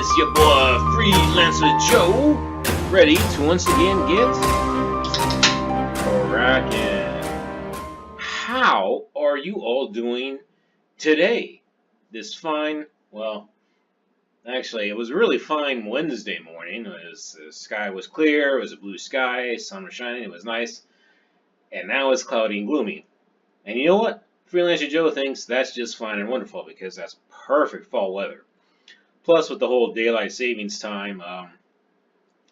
It's your boy Freelancer Joe, ready to once again get cracking. How are you all doing today? This fine, well, actually, it was really fine Wednesday morning. The sky was clear, it was a blue sky, sun was shining, it was nice, and now it's cloudy and gloomy. And you know what? Freelancer Joe thinks that's just fine and wonderful because that's perfect fall weather. Plus, with the whole daylight savings time,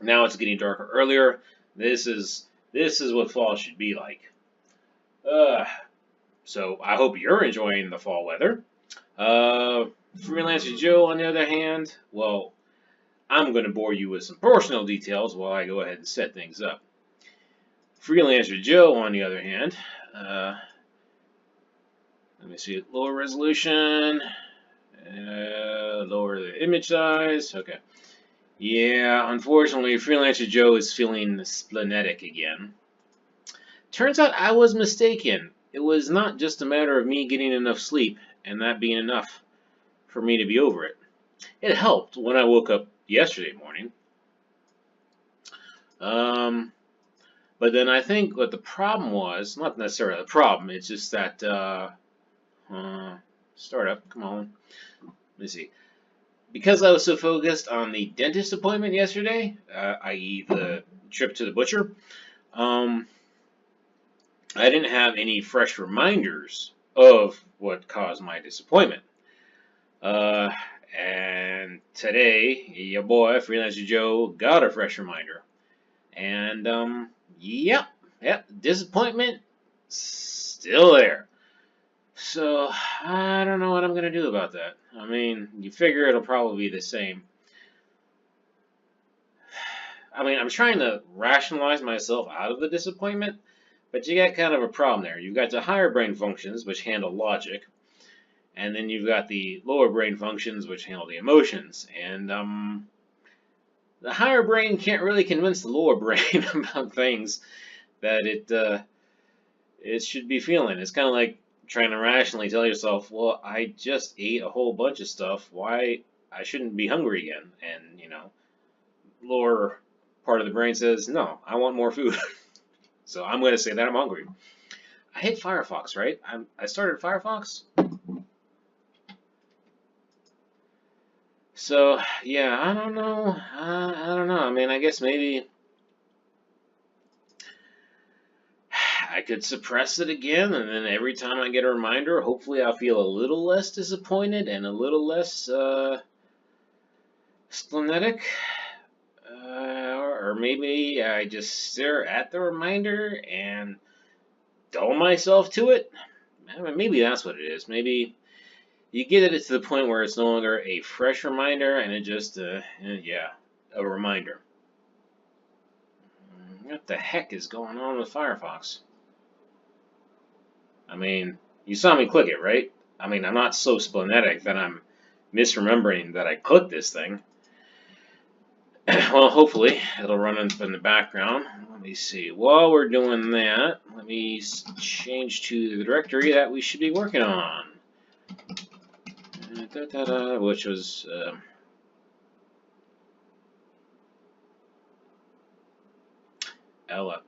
now it's getting darker earlier. This is what fall should be like. So I hope you're enjoying the fall weather. Freelancer Joe, on the other hand, well, I'm going to bore you with some personal details while I go ahead and set things up. Freelancer Joe, on the other hand, let me see, lower resolution. Lower the image size. Okay. Yeah, unfortunately, Freelancer Joe is feeling splenetic again. Turns out I was mistaken. It was not just a matter of me getting enough sleep and that being enough for me to be over it. It helped when I woke up yesterday morning. But then I think what the problem was, not necessarily the problem, it's just that, startup, come on. Let me see. Because I was so focused on the dentist appointment yesterday, i.e. the trip to the butcher, I didn't have any fresh reminders of what caused my disappointment. And today, your boy, Freelancer Joe, got a fresh reminder. And, yep, disappointment still there. So, I don't know what I'm going to do about that. I mean, you figure it'll probably be the same. I mean, I'm trying to rationalize myself out of the disappointment, but you got kind of a problem there. You've got the higher brain functions, which handle logic, and then you've got the lower brain functions, which handle the emotions. And, the higher brain can't really convince the lower brain about things that it should be feeling. It's kind of like trying to rationally tell yourself, well, I just ate a whole bunch of stuff. Why I shouldn't be hungry again? And, lower part of the brain says, no, I want more food. So I'm going to say that I'm hungry. I hit Firefox, right? I started Firefox. So, yeah, I don't know. I don't know. I mean, I guess maybe I could suppress it again, and then every time I get a reminder, hopefully I'll feel a little less disappointed and a little less splenetic. Or maybe I just stare at the reminder and dull myself to it. I mean, maybe that's what it is. Maybe you get it to the point where it's no longer a fresh reminder and it just, a reminder. What the heck is going on with Firefox? I mean, you saw me click it, right? I mean, I'm not so splenetic that I'm misremembering that I clicked this thing. Well, hopefully, it'll run in the background. Let me see. While we're doing that, let me change to the directory that we should be working on. Which was... Ella.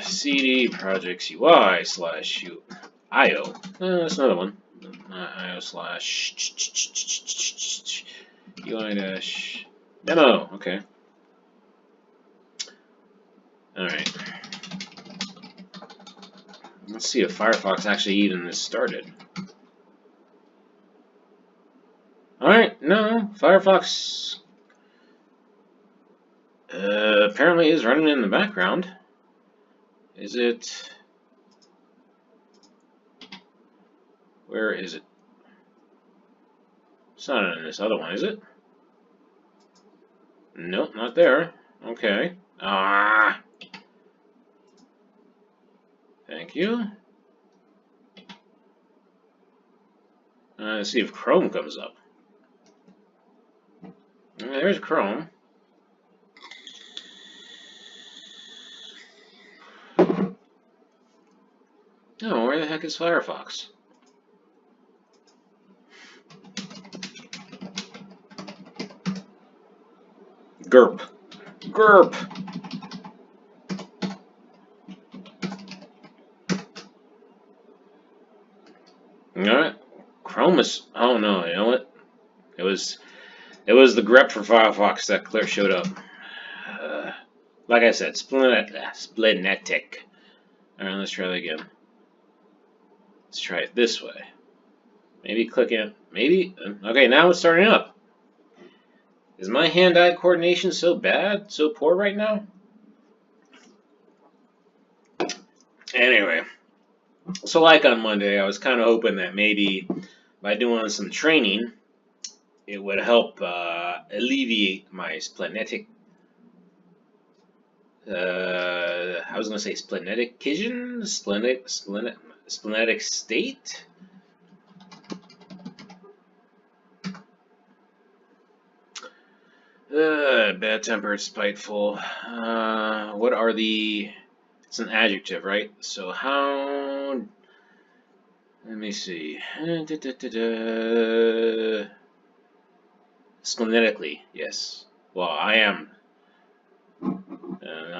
CD projects UI / IO. That's another one. IO / UI - demo. Okay. Alright. Let's see if Firefox actually even is started. Alright, no, Firefox apparently is running in the background. Is it? Where is it? It's not in this other one, is it? Nope, not there. Okay. Thank you. Let's see if Chrome comes up. There's Chrome. Oh, where the heck is Firefox? GURP. GURP. Alright. Chrome is... Oh no, you know what? It was the grep for Firefox that clear showed up. Like I said, Splenetic. Alright, let's try that again. Let's try it this way. Maybe click it. Maybe. Okay, now it's starting up. Is my hand-eye coordination so bad? So poor right now? Anyway. So like on Monday, I was kind of hoping that maybe by doing some training, it would help alleviate my splenetic. I was going to say spleneticism? Splenetic state? Bad-tempered, spiteful. What are the... It's an adjective, right? So how... Let me see. Splenetically, yes. Well, I am.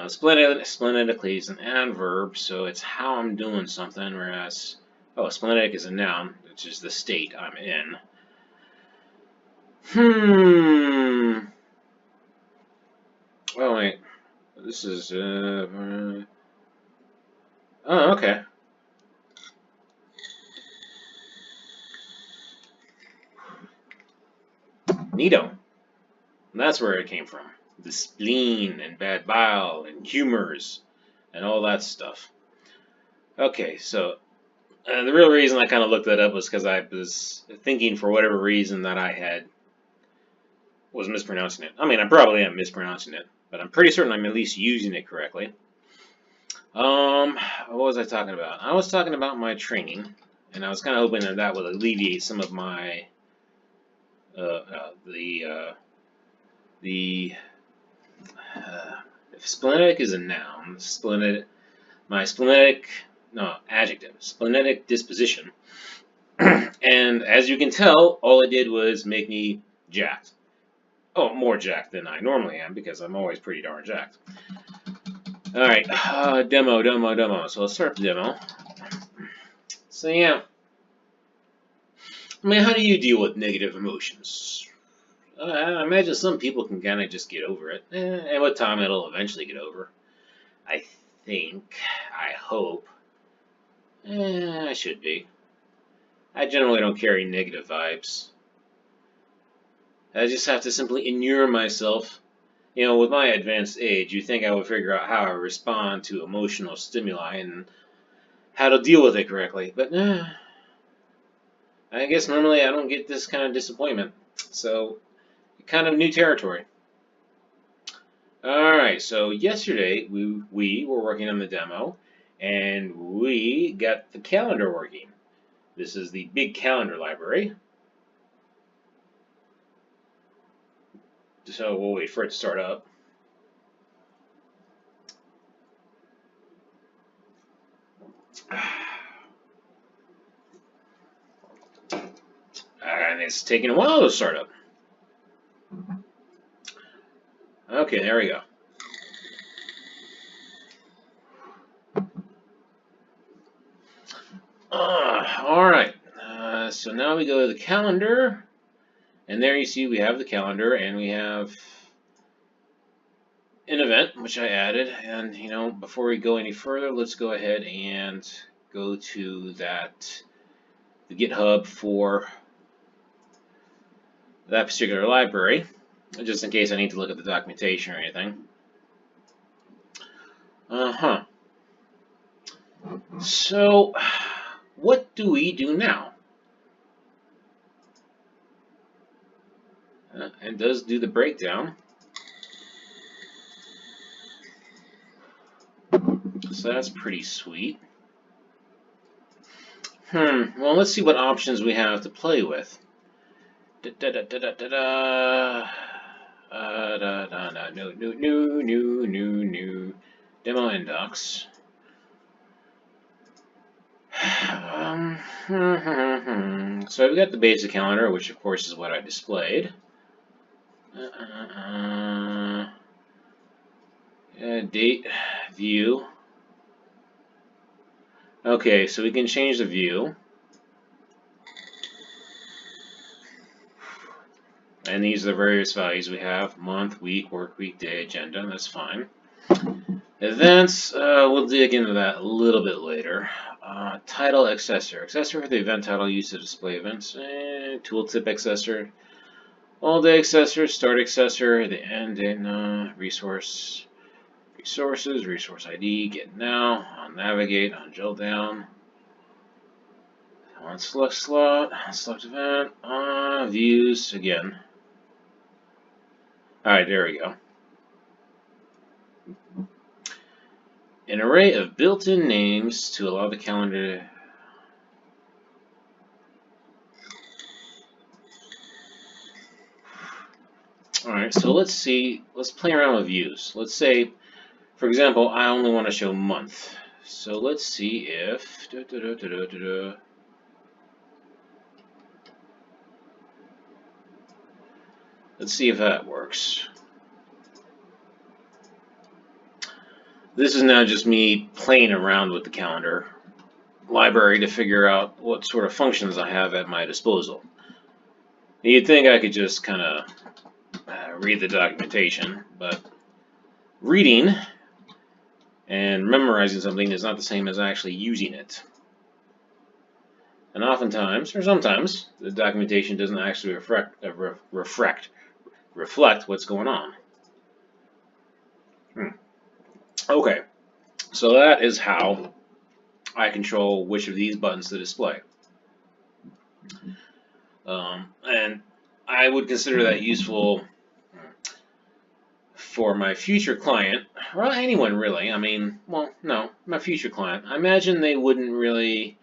Splenetically is an adverb, so it's how I'm doing something, whereas... Oh, splenetic is a noun, which is the state I'm in. Oh, wait. This is... Oh, okay. Neato. And that's where it came from. The spleen and bad bile and humors and all that stuff. Okay, so the real reason I kind of looked that up was because I was thinking for whatever reason that I was mispronouncing it. I mean, I probably am mispronouncing it, but I'm pretty certain I'm at least using it correctly. What was I talking about? I was talking about my training, and I was kind of hoping that that would alleviate some of my if splenetic is a noun, adjective, splenetic disposition. And as you can tell, all it did was make me jacked. Oh, more jacked than I normally am, because I'm always pretty darn jacked. Alright, demo. So let's start the demo. So yeah. I mean, how do you deal with negative emotions? I imagine some people can kind of just get over it. And with time, it'll eventually get over. I think. I hope. I should be. I generally don't carry negative vibes. I just have to simply inure myself. You know, with my advanced age, you'd think I would figure out how I respond to emotional stimuli and how to deal with it correctly. But I guess normally I don't get this kind of disappointment. So, kind of new territory. Alright, so yesterday we were working on the demo, and we got the calendar working. This is the big calendar library. So we'll wait for it to start up. And it's taking a while to start up. Okay, there we go. Alright, so now we go to the calendar, and there you see we have the calendar, and we have an event, which I added, and you know, before we go any further, let's go ahead and go to the GitHub for that particular library, just in case I need to look at the documentation or anything. So, what do we do now? It does do the breakdown. So that's pretty sweet. Well, let's see what options we have to play with. No. Demo index. So I've got the basic calendar, which of course is what I displayed. Date, view. Okay, so we can change the view. And these are the various values we have: month, week, work week, day, agenda. That's fine. Events, we'll dig into that a little bit later. Title accessor. Accessor for the event title used to display events. Tooltip accessor. All day accessor. Start accessor. The end and resource. Resources. Resource ID. Get now. On navigate. On drill down. On select slot. On select event. Views again. Alright, there we go. An array of built-in names to allow the calendar to... Alright, so let's play around with views. Let's say, for example, I only want to show month. So let's see if... Let's see if that works. This is now just me playing around with the calendar library to figure out what sort of functions I have at my disposal. You'd think I could just kind of read the documentation, but reading and memorizing something is not the same as actually using it. And oftentimes, or sometimes, the documentation doesn't actually reflect what's going on. Okay, so that is how I control which of these buttons to display. And I would consider that useful for my future client, or anyone really. I mean, well, no, my future client. I imagine they wouldn't really...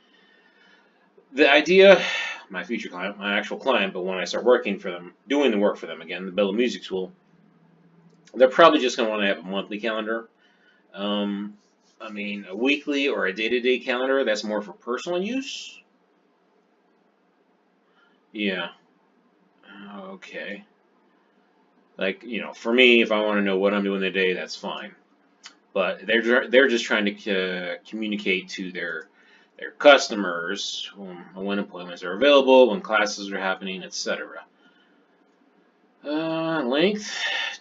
The idea, my future client, my actual client, but when I start working for them, doing the work for them again, the Bill of Music tool, they're probably just going to want to have a monthly calendar. I mean, a weekly or a day-to-day calendar, that's more for personal use. Yeah. Okay. Like, you know, for me, if I want to know what I'm doing today, that's fine. But they're just trying to communicate to their customers when appointments are available, when classes are happening, etc. Length,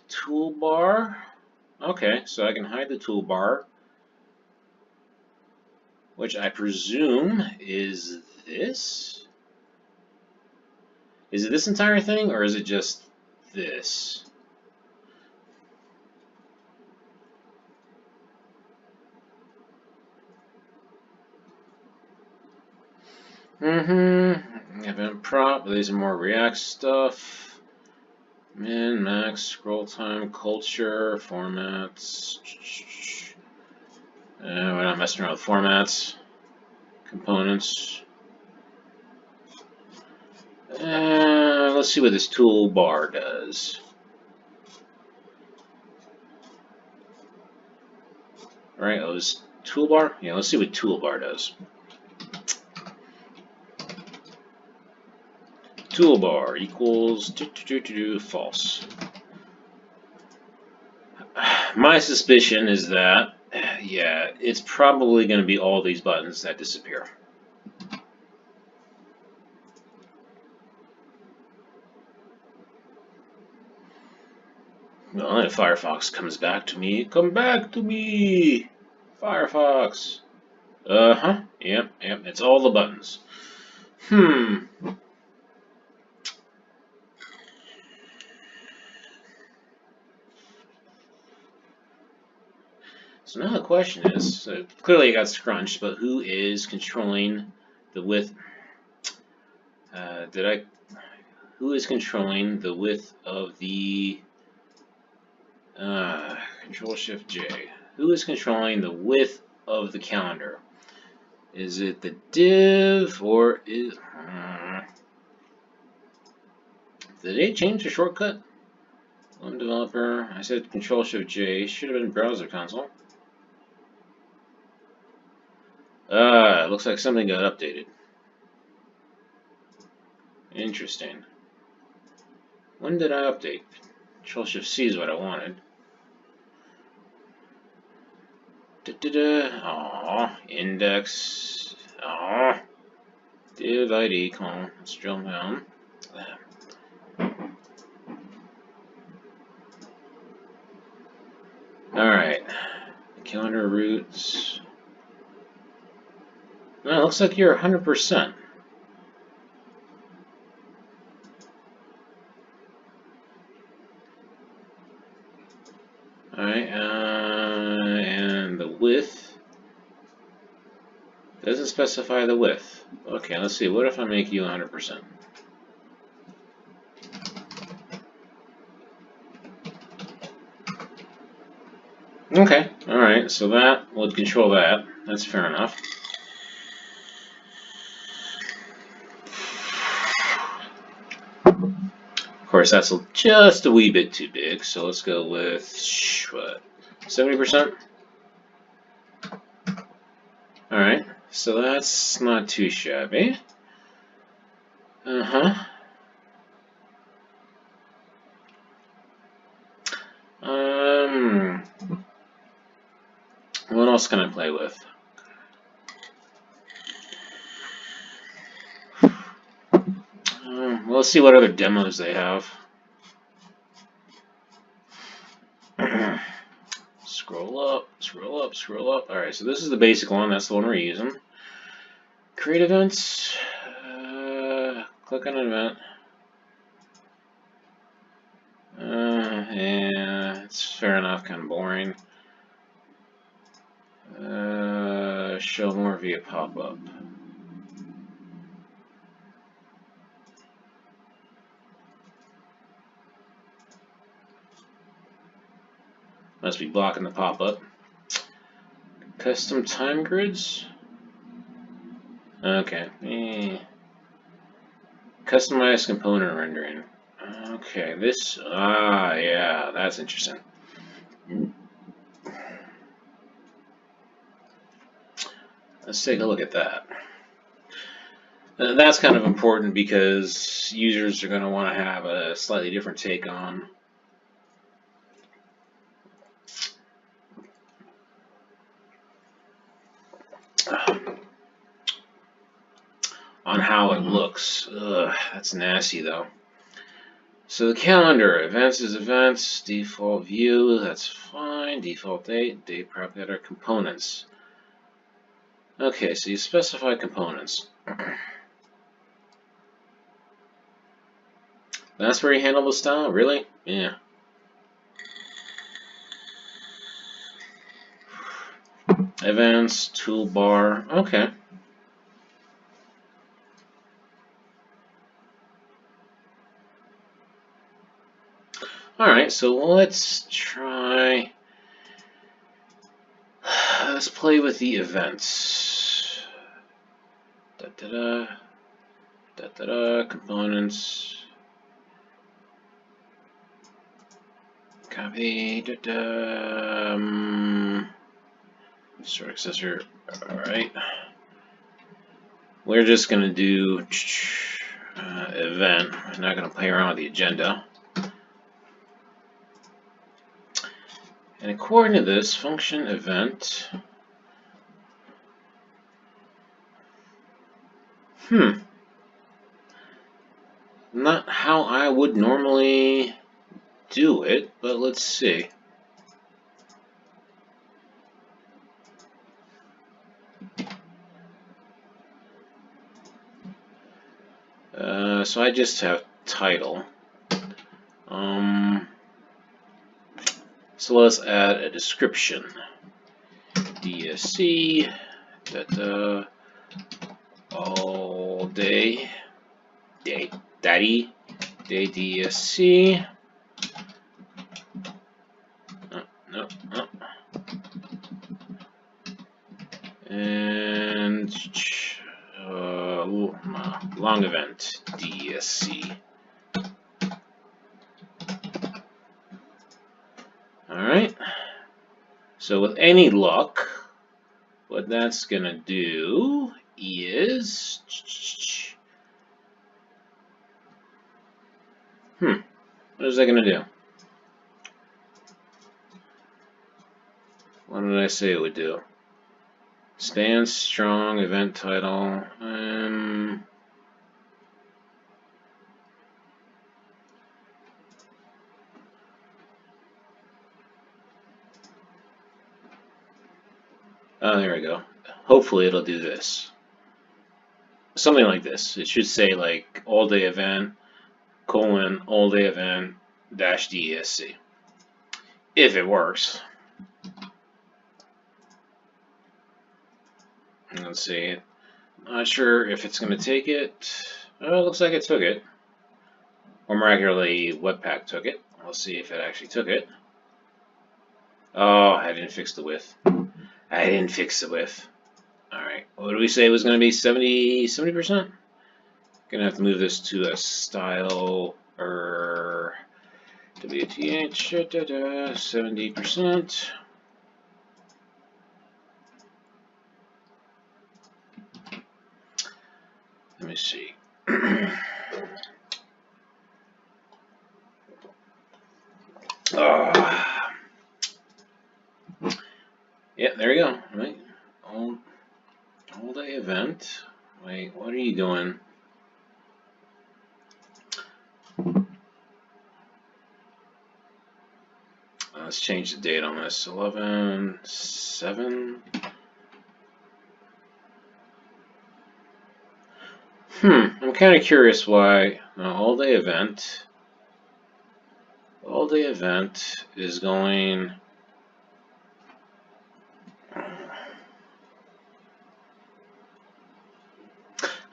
toolbar. Okay, so I can hide the toolbar, which I presume is this. Is it this entire thing, or is it just this? Event prop. These are more React stuff. Min, max, scroll time, culture, formats. We're not messing around with formats. Components. Let's see what this toolbar does. Alright, oh, this toolbar? Yeah, let's see what toolbar does. Toolbar equals false. My suspicion is that, yeah, it's probably going to be all these buttons that disappear. Well, if Firefox comes back to me, come back to me, Firefox. Yep, it's all the buttons. So now the question is, so clearly it got scrunched, but who is controlling the width? Who is controlling the width of the Control-Shift-J? Who is controlling the width of the calendar? Is it the div, or is... did they change the shortcut? One developer. I said Control-Shift-J. Should have been browser console. It looks like something got updated. Interesting. When did I update? Control-Shift-C is what I wanted. Aw, index. Aw. Div ID, come on, let's drill down. Alright. Calendar roots. No, it looks like you're 100%. Alright, and the width doesn't specify the width. Okay, let's see. What if I make you 100%? Okay, alright, so that would control that. That's fair enough. Of course, that's just a wee bit too big, so let's go with, what, 70%? Alright, so that's not too shabby. What else can I play with? Well, let's see what other demos they have. Scroll up, scroll up, scroll up. Alright, so this is the basic one. That's the one we're using. Create events. Click on an event. Yeah, it's fair enough, kind of boring. Show more via pop-up. Must be blocking the pop-up. Custom time grids? Okay. Customize component rendering. Okay, this... yeah, that's interesting. Let's take a look at that. That's kind of important because users are going to want to have a slightly different take on how it looks. Ugh, that's nasty though. So the calendar, events is events, default view, that's fine, default date, date prop editor, components. Okay, so you specify components. That's where you handle the style? Really? Yeah. Events, toolbar, okay. Alright, so let's try... Let's play with the events. Components. Copy. Store accessor. Alright. We're just going to do event. We're not going to play around with the agenda. And according to this, function event. Not how I would normally do it, but let's see. So I just have title. So let's add a description. DSC, all day, daddy, day DSC. No. And long event, DSC. Alright, so with any luck, what that's going to do is... What is that going to do? What did I say it would do? Span strong event title. Oh, there we go. Hopefully it'll do this. Something like this. It should say like all day event, all day event, -DESC. If it works. Let's see. Not sure if it's going to take it. Oh, it looks like it took it. Or miraculously, Webpack took it. Let's see if it actually took it. Oh, I didn't fix the width. I didn't fix the width. Alright, what did we say it was going to be? 70%? Gonna have to move this to a style or WTH 70%. Let me see. Yeah, there you go. Right, all day event. Wait, what are you doing? Let's change the date on this. 11/7. I'm kind of curious why all day event is going.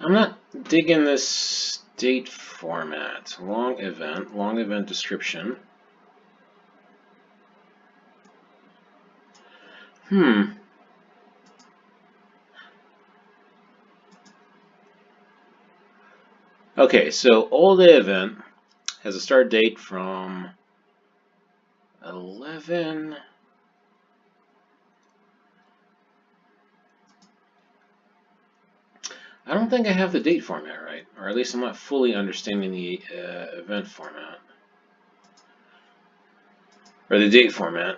I'm not digging this date format. Long event description. Okay, so all day event has a start date from 11. I don't think I have the date format right, or at least I'm not fully understanding the event format. Or the date format.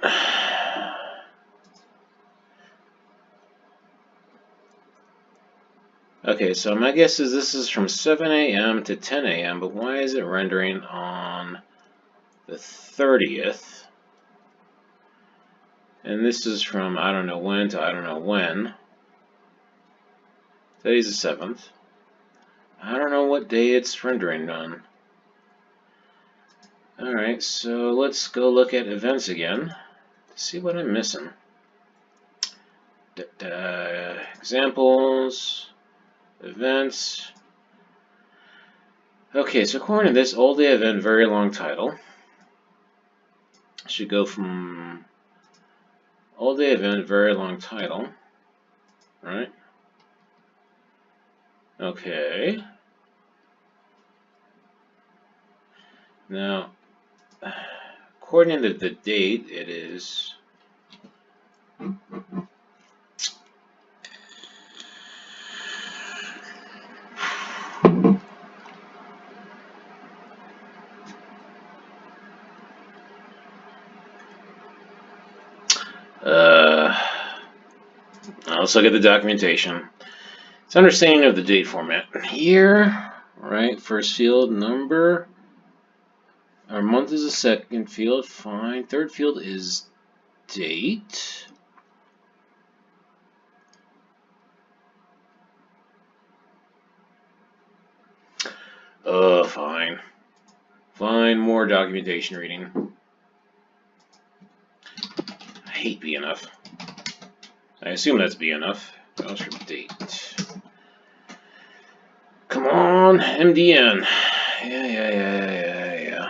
Okay, so my guess is this is from 7 a.m. to 10 a.m., but why is it rendering on the 30th? And this is from I don't know when to I don't know when. Today's the 7th. I don't know what day it's rendering on. Alright, so let's go look at events again to see what I'm missing. Examples, events. Okay, so according to this all day event, very long title, should go from all day event, very long title, right? Okay. Now, according to the date, it is let's look at the documentation. It's understanding of the date format. Year, right? First field, number. Our month is the second field, fine. Third field is date. Fine. Fine, more documentation reading. I hate BNF. I assume that's BNF. JavaScript date. Come on, MDN. Yeah.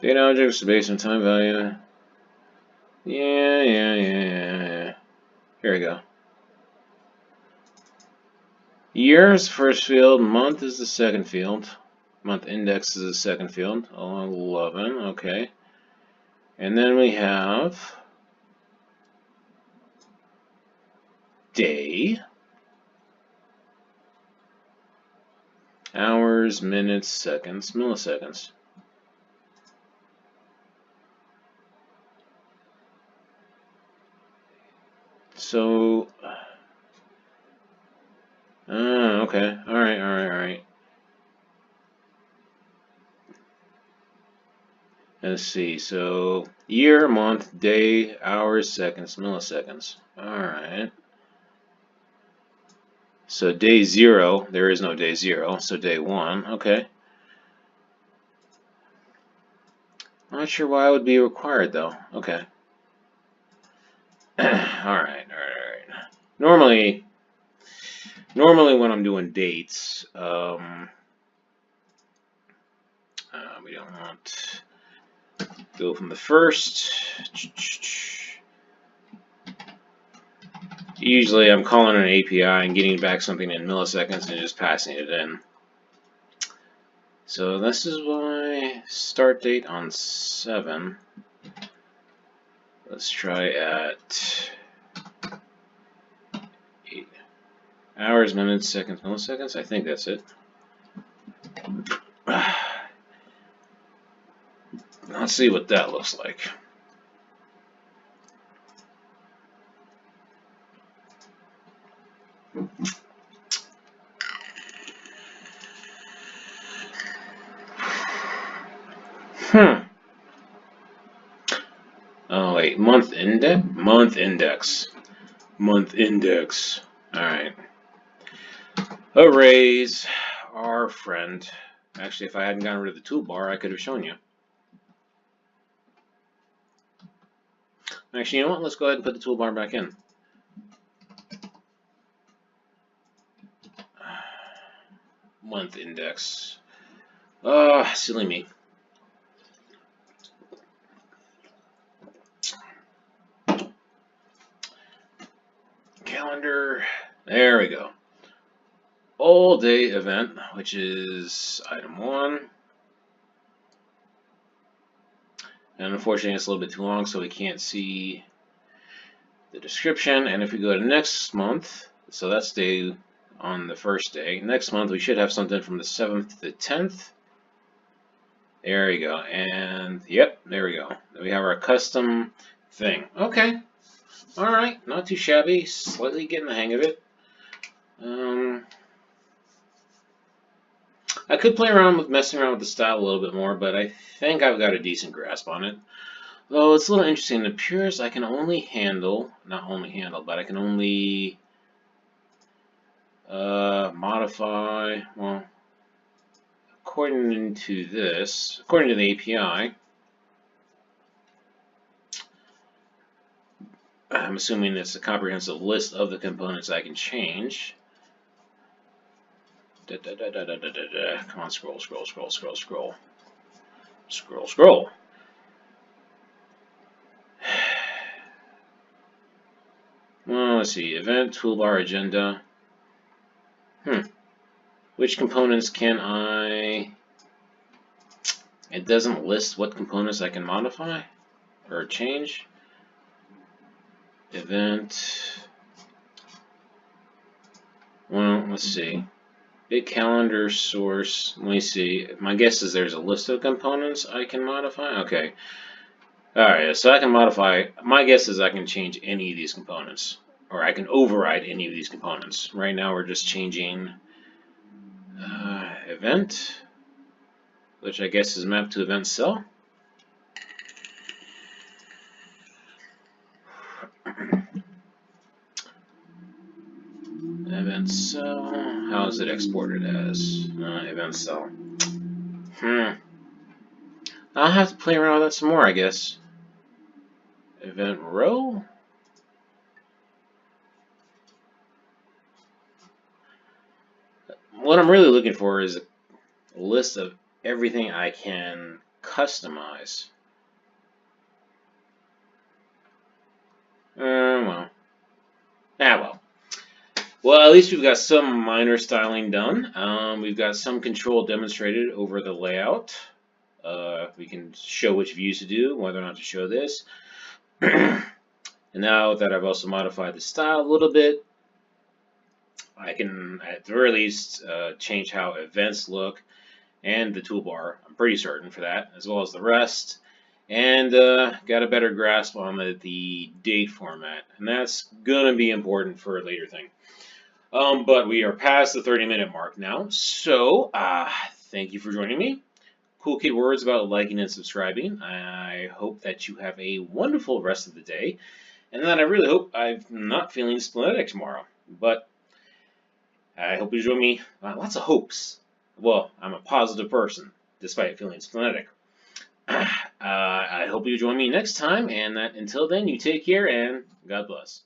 Data objects based on time value. Yeah. Here we go. Year is the first field, month is the second field. Month index is the second field. 11, okay. And then we have day, hours, minutes, seconds, milliseconds. So, okay, all right. Let's see. So, year, month, day, hours, seconds, milliseconds. All right. So day 0, there is no day 0. So day 1, okay. Not sure why it would be required though. Okay. All right. Normally when I'm doing dates, we don't want to go from the first. Usually I'm calling an API and getting back something in milliseconds and just passing it in. So this is my start date on 7. Let's try at 8 hours, minutes, seconds, milliseconds. I think that's it. Let's see what that looks like. Oh wait, month index. Alright. Arrays, our friend. Actually, if I hadn't gotten rid of the toolbar, I could have shown you. Actually, you know what? Let's go ahead and put the toolbar back in. Month index. Silly me. Calendar. There we go. All day event, which is item 1. And unfortunately, it's a little bit too long, so we can't see the description. And if we go to next month, so that's day on the first day. Next month, we should have something from the 7th to the 10th. There we go. And yep, there we go. We have our custom thing. Okay. All right. Not too shabby. Slightly getting the hang of it. I could play around with messing around with the style a little bit more, but I think I've got a decent grasp on it. Though it's a little interesting. It appears I can only handle, but I can only modify, well, according to the API, I'm assuming it's a comprehensive list of the components I can change. Come on, scroll. Well, let's see. Event, toolbar, agenda. Which components can I... It doesn't list what components I can modify or change. Event. Well, let's see. Big calendar source. Let me see. My guess is there's a list of components I can modify. Okay. Alright, so I can modify. My guess is I can change any of these components. Or I can override any of these components. Right now we're just changing event, which I guess is mapped to event cell. Event cell. How is it exported as? Event cell. I'll have to play around with that some more, I guess. Event row? What I'm really looking for is a list of everything I can customize. Well. Well, at least we've got some minor styling done. We've got some control demonstrated over the layout. We can show which views to do, whether or not to show this. And now that I've also modified the style a little bit, I can, at the very least, change how events look and the toolbar. I'm pretty certain for that, as well as the rest. and got a better grasp on the date format, and that's gonna be important for a later thing. But we are past the 30-minute mark now, so thank you for joining me. Cool kid words about liking and subscribing. I hope that you have a wonderful rest of the day, and then I really hope I'm not feeling splenetic tomorrow. But I hope you join me. Lots of hopes. Well, I'm a positive person, despite feeling splenetic. I hope you join me next time, and that until then, you take care and God bless.